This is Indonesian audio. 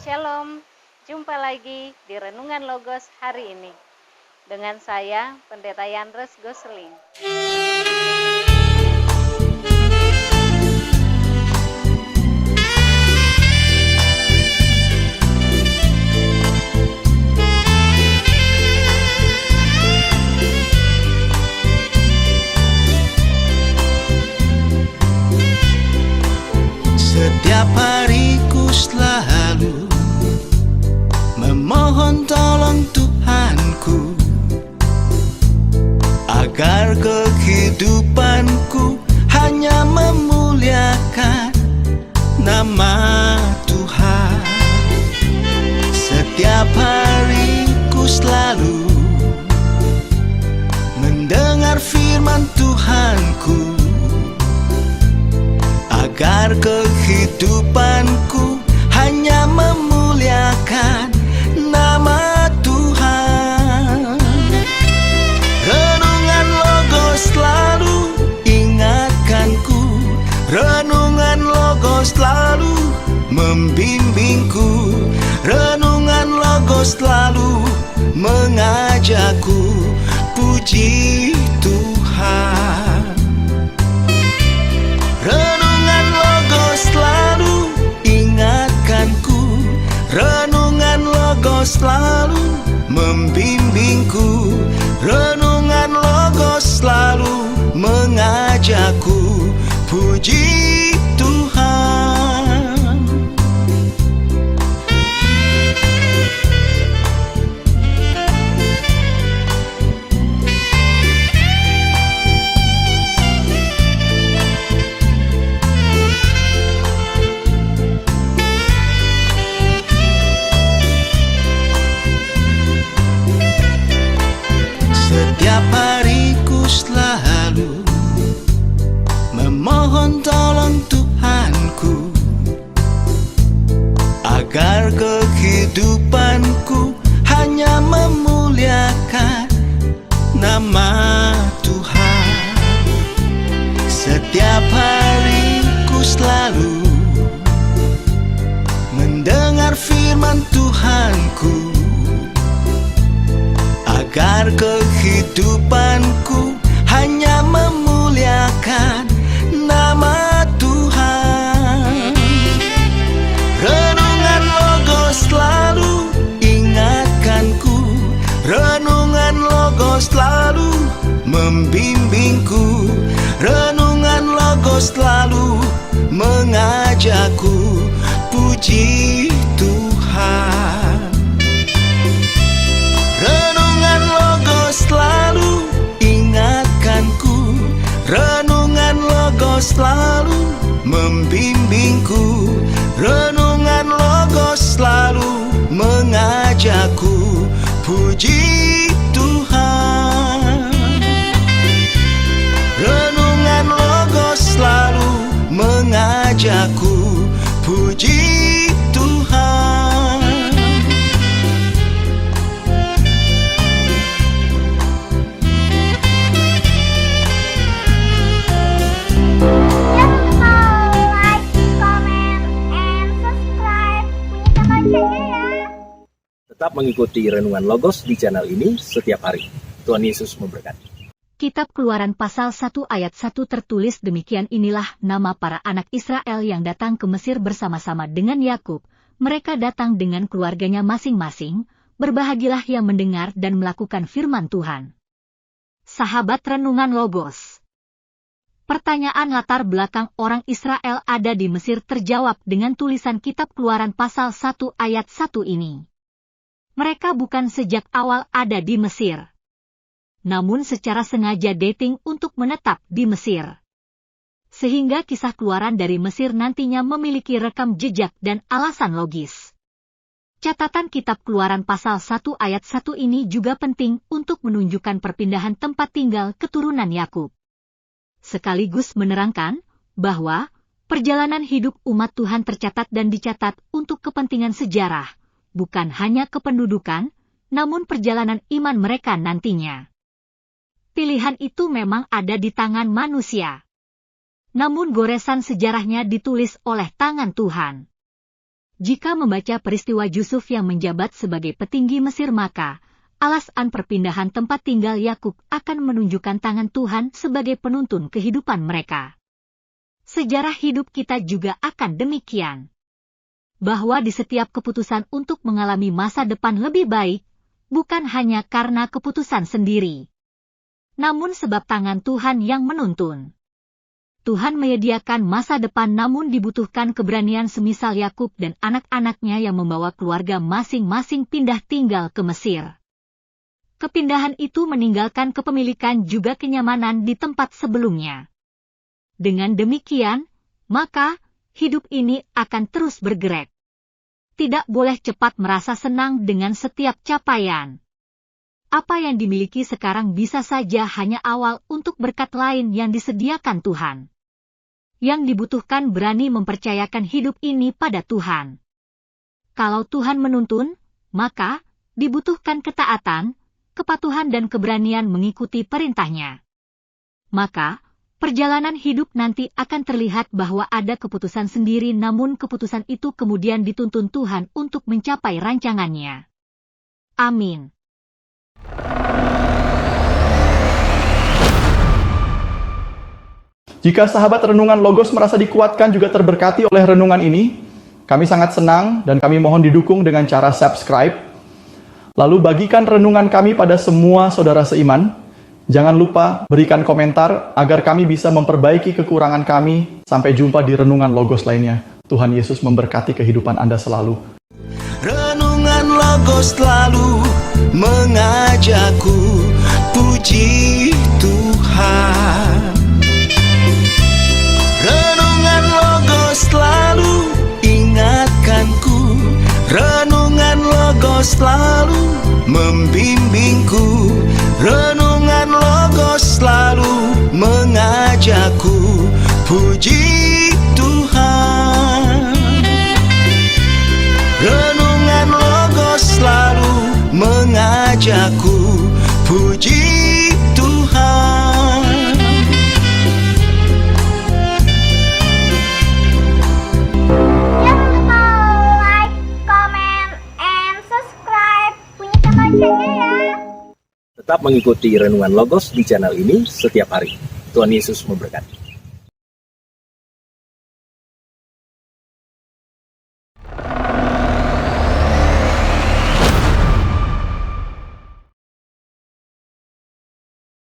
Shalom, jumpa lagi di Renungan Logos hari ini. Dengan saya, Pendeta Yandres Gosling. Setiap hari ku selalu memohon tolong Tuhanku, agar kehidupanku hanya memuliakan nama Tuhan. Setiap hari ku selalu mendengar firman Tuhanku, agar kehidupanku hanya memuliakan nama Tuhan. Renungan Logos selalu ingatkanku, renungan Logos selalu membimbingku, renungan Logos selalu mengajakku. Puji Tuhan. Renungan Logos selalu ingatkanku, renungan Logos selalu membimbingku, renungan Logos selalu mengajakku. Puji Tuhan. Setiap hari ku selalu memohon tolong Tuhanku, agar kehidupanku hanya memuliakan nama Tuhan. Setiap hari ku selalu mendengar firman Tuhanku, agar kehidupanku hanya memuliakan nama Tuhan. Renungan Logos selalu ingatkanku, renungan Logos selalu membimbingku, renungan Logos selalu mengajakku. Puji Tuhan. Renungan Logos selalu ingatkanku, renungan Logos selalu membimbingku, renungan Logos selalu mengajakku. Puji Tuhan. Renungan Logos selalu mengajakku. Puji Tuhan. Tetap mengikuti Renungan Logos di channel ini setiap hari. Tuhan Yesus memberkati. Kitab Keluaran pasal 1 ayat 1 tertulis demikian, inilah nama para anak Israel yang datang ke Mesir bersama-sama dengan Yakub. Mereka datang dengan keluarganya masing-masing. Berbahagialah yang mendengar dan melakukan firman Tuhan. Sahabat Renungan Logos. Pertanyaan latar belakang orang Israel ada di Mesir terjawab dengan tulisan Kitab Keluaran pasal 1 ayat 1 ini. Mereka bukan sejak awal ada di Mesir, namun secara sengaja dating untuk menetap di Mesir. Sehingga kisah keluaran dari Mesir nantinya memiliki rekam jejak dan alasan logis. Catatan Kitab Keluaran pasal 1 ayat 1 ini juga penting untuk menunjukkan perpindahan tempat tinggal keturunan Yakub. Sekaligus menerangkan bahwa perjalanan hidup umat Tuhan tercatat dan dicatat untuk kepentingan sejarah, bukan hanya kependudukan, namun perjalanan iman mereka nantinya. Pilihan itu memang ada di tangan manusia. Namun goresan sejarahnya ditulis oleh tangan Tuhan. Jika membaca peristiwa Yusuf yang menjabat sebagai petinggi Mesir, maka alasan perpindahan tempat tinggal Yakub akan menunjukkan tangan Tuhan sebagai penuntun kehidupan mereka. Sejarah hidup kita juga akan demikian. Bahwa di setiap keputusan untuk mengalami masa depan lebih baik, bukan hanya karena keputusan sendiri, namun sebab tangan Tuhan yang menuntun. Tuhan menyediakan masa depan, namun dibutuhkan keberanian semisal Yakub dan anak-anaknya yang membawa keluarga masing-masing pindah tinggal ke Mesir. Kepindahan itu meninggalkan kepemilikan juga kenyamanan di tempat sebelumnya. Dengan demikian, maka hidup ini akan terus bergerak. Tidak boleh cepat merasa senang dengan setiap capaian. Apa yang dimiliki sekarang bisa saja hanya awal untuk berkat lain yang disediakan Tuhan. Yang dibutuhkan berani mempercayakan hidup ini pada Tuhan. Kalau Tuhan menuntun, maka dibutuhkan ketaatan, kepatuhan dan keberanian mengikuti perintahnya. Maka, perjalanan hidup nanti akan terlihat bahwa ada keputusan sendiri, namun keputusan itu kemudian dituntun Tuhan untuk mencapai rancangannya. Amin. Jika sahabat Renungan Logos merasa dikuatkan juga terberkati oleh renungan ini, kami sangat senang dan kami mohon didukung dengan cara subscribe. Lalu bagikan renungan kami pada semua saudara seiman. Jangan lupa berikan komentar agar kami bisa memperbaiki kekurangan kami. Sampai jumpa di Renungan Logos lainnya. Tuhan Yesus memberkati kehidupan Anda selalu. Renungan Logos selalu mengajakku, puji Tuhan. Renungan Logos selalu ingatkanku, renungan Logos selalu membimbingku, renungan Logos selalu mengajakku, puji Tuhan. Renungan Logos selalu mengajakku, puji Tuhan. Jangan lupa like, comment, and subscribe. Bunyikan loncengnya ya. Tetap mengikuti Renungan Logos di channel ini setiap hari. Tuhan Yesus memberkati.